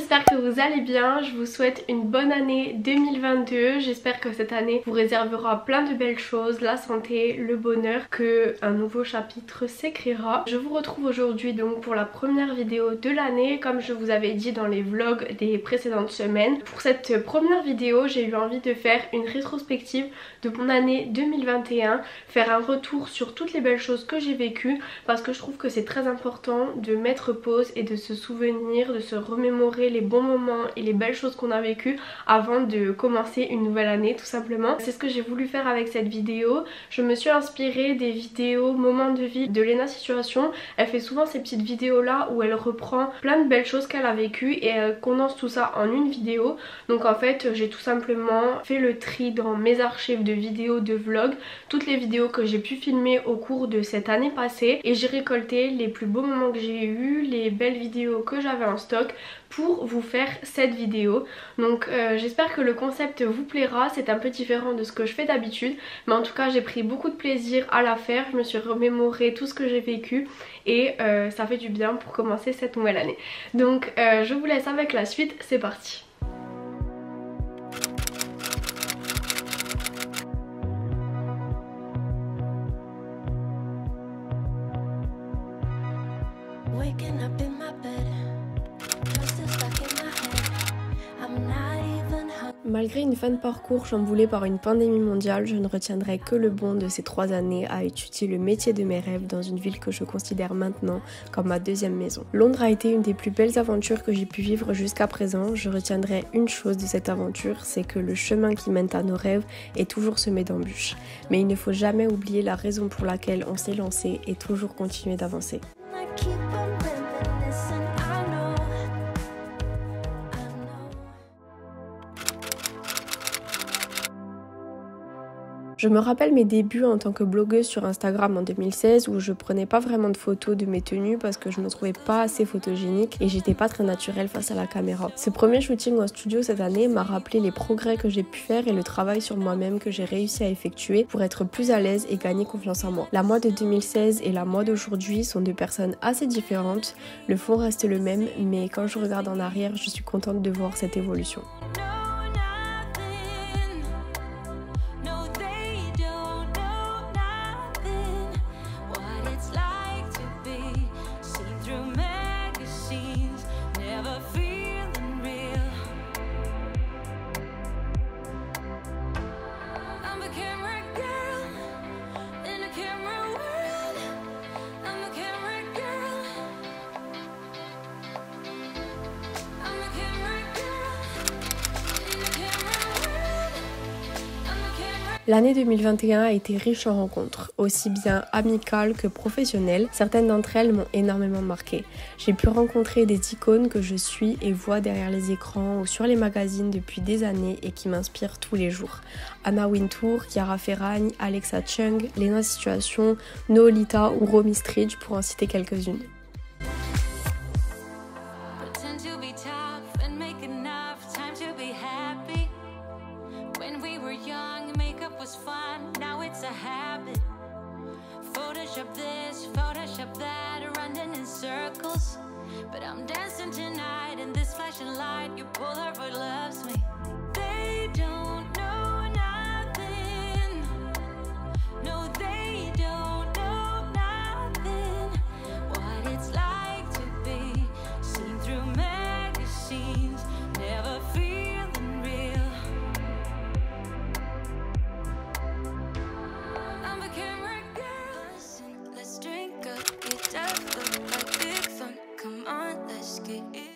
j'espère que vous allez bien, je vous souhaite une bonne année 2022, j'espère que cette année vous réservera plein de belles choses, la santé, le bonheur, que un nouveau chapitre s'écrira. Je vous retrouve aujourd'hui donc pour la première vidéo de l'année, comme je vous avais dit dans les vlogs des précédentes semaines. Pour cette première vidéo, j'ai eu envie de faire une rétrospective de mon année 2021, faire un retour sur toutes les belles choses que j'ai vécues, parce que je trouve que c'est très important de mettre pause et de se souvenir, de se remémorer les bons moments et les belles choses qu'on a vécues avant de commencer une nouvelle année tout simplement. C'est ce que j'ai voulu faire avec cette vidéo. Je me suis inspirée des vidéos moments de vie de Lena Situation. Elle fait souvent ces petites vidéos là où elle reprend plein de belles choses qu'elle a vécues et elle condense tout ça en une vidéo. Donc en fait j'ai tout simplement fait le tri dans mes archives de vidéos, de vlogs, toutes les vidéos que j'ai pu filmer au cours de cette année passée, et j'ai récolté les plus beaux moments que j'ai eu, les belles vidéos que j'avais en stock pour vous faire cette vidéo. Donc j'espère que le concept vous plaira. C'est un peu différent de ce que je fais d'habitude, mais en tout cas j'ai pris beaucoup de plaisir à la faire. Je me suis remémoré tout ce que j'ai vécu et ça fait du bien pour commencer cette nouvelle année. Donc je vous laisse avec la suite, c'est parti. Malgré une fin de parcours chamboulée par une pandémie mondiale, je ne retiendrai que le bon de ces 3 années à étudier le métier de mes rêves dans une ville que je considère maintenant comme ma deuxième maison. Londres a été une des plus belles aventures que j'ai pu vivre jusqu'à présent. Je retiendrai une chose de cette aventure, c'est que le chemin qui mène à nos rêves est toujours semé d'embûches. Mais il ne faut jamais oublier la raison pour laquelle on s'est lancé et toujours continuer d'avancer. Je me rappelle mes débuts en tant que blogueuse sur Instagram en 2016 où je prenais pas vraiment de photos de mes tenues parce que je me trouvais pas assez photogénique et j'étais pas très naturelle face à la caméra. Ce premier shooting en studio cette année m'a rappelé les progrès que j'ai pu faire et le travail sur moi-même que j'ai réussi à effectuer pour être plus à l'aise et gagner confiance en moi. La moi de 2016 et la moi d'aujourd'hui sont deux personnes assez différentes, le fond reste le même, mais quand je regarde en arrière, je suis contente de voir cette évolution. L'année 2021 a été riche en rencontres, aussi bien amicales que professionnelles. Certaines d'entre elles m'ont énormément marquée. J'ai pu rencontrer des icônes que je suis et vois derrière les écrans ou sur les magazines depuis des années et qui m'inspirent tous les jours. Anna Wintour, Chiara Ferragni, Alexa Chung, Lena Situation, Noolita ou Romy Stridge pour en citer quelques-unes. But I'm dancing tonight in this flashing light. Your Polaroid loves me. They don't know nothing. No, they don't know nothing. What it's like to be seen through magazines, never feeling real. I'm a camera girl. Listen, let's drink up, get up, look like big fun.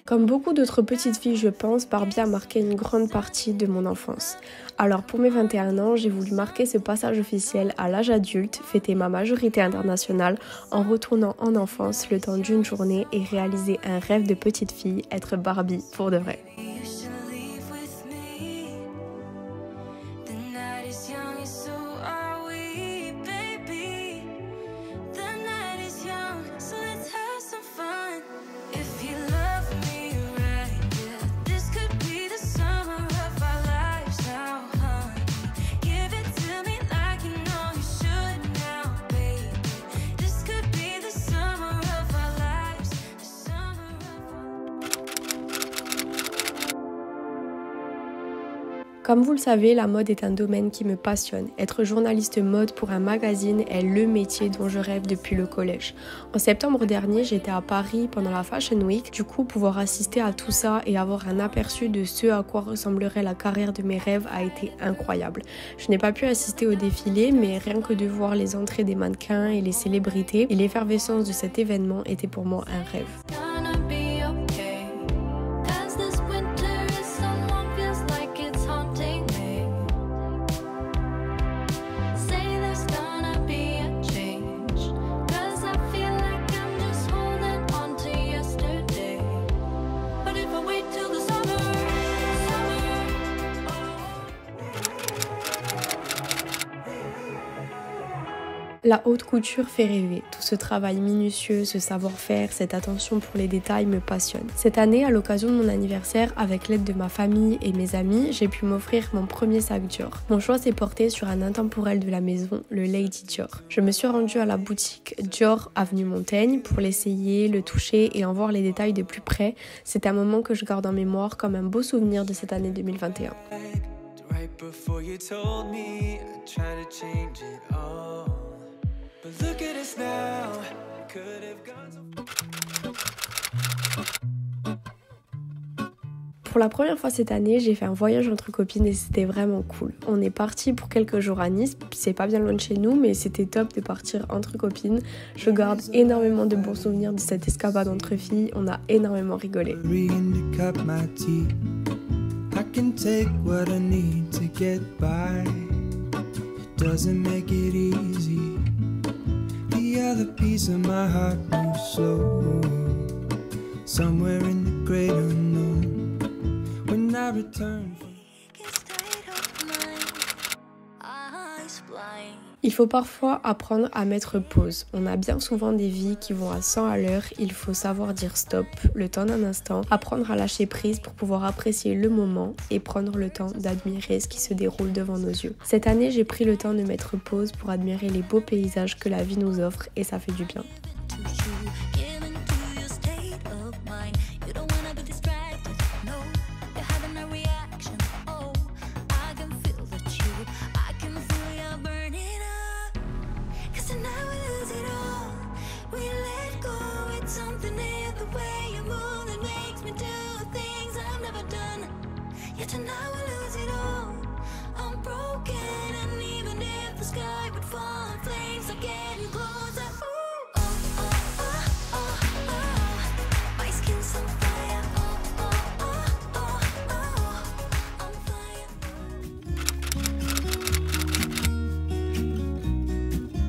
Comme beaucoup d'autres petites filles, je pense, Barbie a marqué une grande partie de mon enfance. Alors pour mes 21 ans, j'ai voulu marquer ce passage officiel à l'âge adulte, fêter ma majorité internationale en retournant en enfance le temps d'une journée et réaliser un rêve de petite fille, être Barbie pour de vrai. Comme vous le savez, la mode est un domaine qui me passionne. Être journaliste mode pour un magazine est le métier dont je rêve depuis le collège. En septembre dernier, j'étais à Paris pendant la Fashion Week. Du coup, pouvoir assister à tout ça et avoir un aperçu de ce à quoi ressemblerait la carrière de mes rêves a été incroyable. Je n'ai pas pu assister au défilé, mais rien que de voir les entrées des mannequins et les célébrités et l'effervescence de cet événement était pour moi un rêve. La haute couture fait rêver. Tout ce travail minutieux, ce savoir-faire, cette attention pour les détails me passionne. Cette année, à l'occasion de mon anniversaire, avec l'aide de ma famille et mes amis, j'ai pu m'offrir mon premier sac Dior. Mon choix s'est porté sur un intemporel de la maison, le Lady Dior. Je me suis rendue à la boutique Dior avenue Montaigne pour l'essayer, le toucher et en voir les détails de plus près. C'est un moment que je garde en mémoire comme un beau souvenir de cette année 2021. Pour la première fois cette année, j'ai fait un voyage entre copines et c'était vraiment cool. On est parti pour quelques jours à Nice, c'est pas bien loin de chez nous, mais c'était top de partir entre copines. Je garde énormément de bons souvenirs de cette escapade entre filles, on a énormément rigolé. The piece of my heart moves slow, somewhere in the great unknown. When I return from... Il faut parfois apprendre à mettre pause. On a bien souvent des vies qui vont à 100 à l'heure. Il faut savoir dire stop, le temps d'un instant, apprendre à lâcher prise pour pouvoir apprécier le moment et prendre le temps d'admirer ce qui se déroule devant nos yeux. Cette année, j'ai pris le temps de mettre pause pour admirer les beaux paysages que la vie nous offre et ça fait du bien.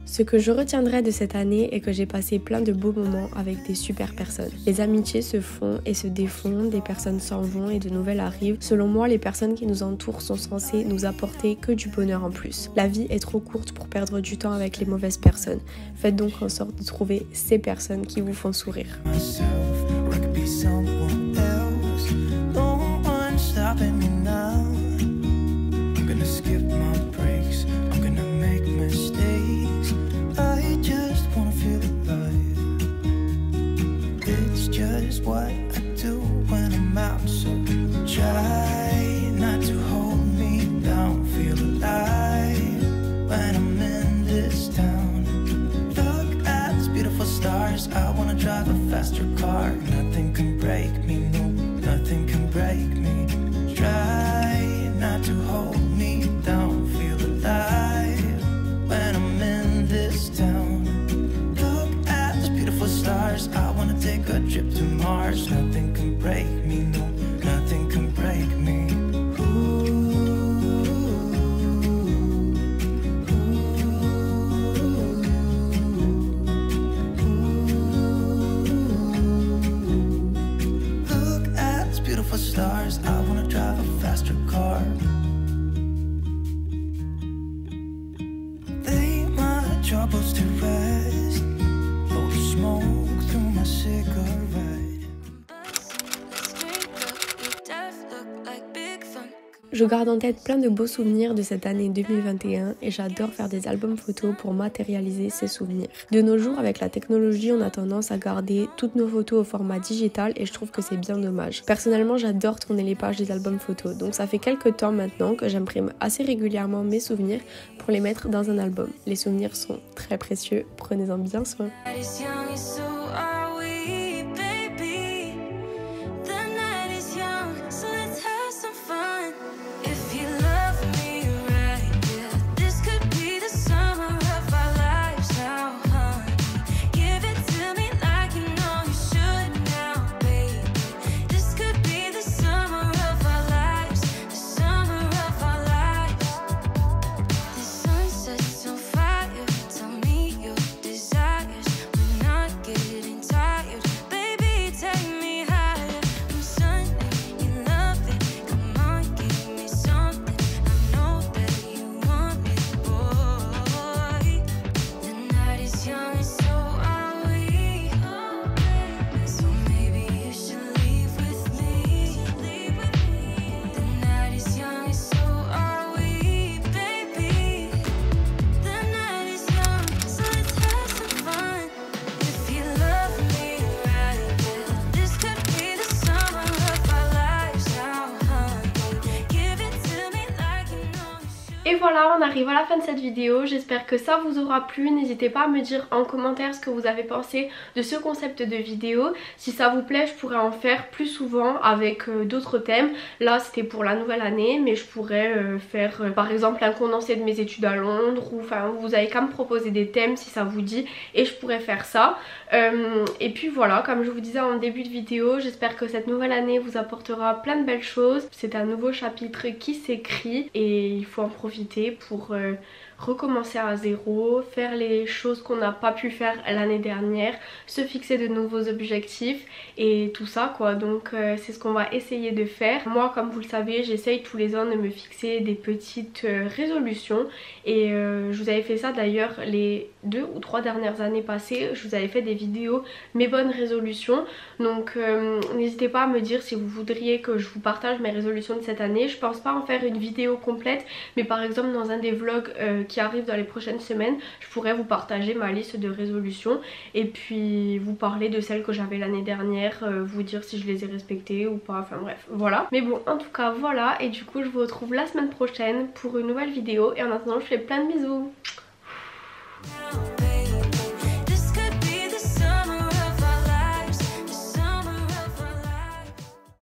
Ce que je retiendrai de cette année est que j'ai passé plein de beaux moments avec des super personnes. Les amitiés se font et se défont, des personnes s'en vont et de nouvelles arrivent. Selon moi, les personnes qui nous entourent sont censées nous apporter que du bonheur en plus. La vie est trop courte pour perdre du temps avec les mauvaises personnes. Faites donc en sorte de trouver ces personnes qui vous font sourire. What I do when I'm out, so try not to hold me down. Feel alive when I'm in this town. Look at these beautiful stars. I wanna drive a faster car. Nothing can break me, no, nothing can break me. Try not to hold me down. Feel alive when I'm in this town. Look at these beautiful stars. I wanna take a trip to Mars. Nothing can break me, no, nothing can break me. Look at these beautiful stars. I wanna drive a faster car. Lay my troubles to rest. Blow the smoke through my cigarette. Je garde en tête plein de beaux souvenirs de cette année 2021 et j'adore faire des albums photos pour matérialiser ces souvenirs. De nos jours, avec la technologie, on a tendance à garder toutes nos photos au format digital et je trouve que c'est bien dommage. Personnellement, j'adore tourner les pages des albums photos, donc ça fait quelques temps maintenant que j'imprime assez régulièrement mes souvenirs pour les mettre dans un album. Les souvenirs sont très précieux, prenez-en bien soin. Et voilà, on arrive à la fin de cette vidéo, j'espère que ça vous aura plu, n'hésitez pas à me dire en commentaire ce que vous avez pensé de ce concept de vidéo. Si ça vous plaît, je pourrais en faire plus souvent avec d'autres thèmes. Là c'était pour la nouvelle année, mais je pourrais faire par exemple un condensé de mes études à Londres, ou enfin vous avez qu'à me proposer des thèmes si ça vous dit et je pourrais faire ça. Et puis voilà, comme je vous disais en début de vidéo, j'espère que cette nouvelle année vous apportera plein de belles choses. C'est un nouveau chapitre qui s'écrit et il faut en profiter pour recommencer à zéro, faire les choses qu'on n'a pas pu faire l'année dernière, se fixer de nouveaux objectifs et tout ça quoi. Donc c'est ce qu'on va essayer de faire. Moi, comme vous le savez, j'essaye tous les ans de me fixer des petites résolutions et je vous avais fait ça d'ailleurs les 2 ou 3 dernières années passées. Je vous avais fait des vidéos mes bonnes résolutions, donc n'hésitez pas à me dire si vous voudriez que je vous partage mes résolutions de cette année. Je pense pas en faire une vidéo complète, mais par exemple dans un des vlogs qui arrive dans les prochaines semaines, je pourrais vous partager ma liste de résolutions et puis vous parler de celles que j'avais l'année dernière, vous dire si je les ai respectées ou pas, enfin bref, voilà. Mais bon, en tout cas voilà, et du coup je vous retrouve la semaine prochaine pour une nouvelle vidéo et en attendant je fais plein de bisous.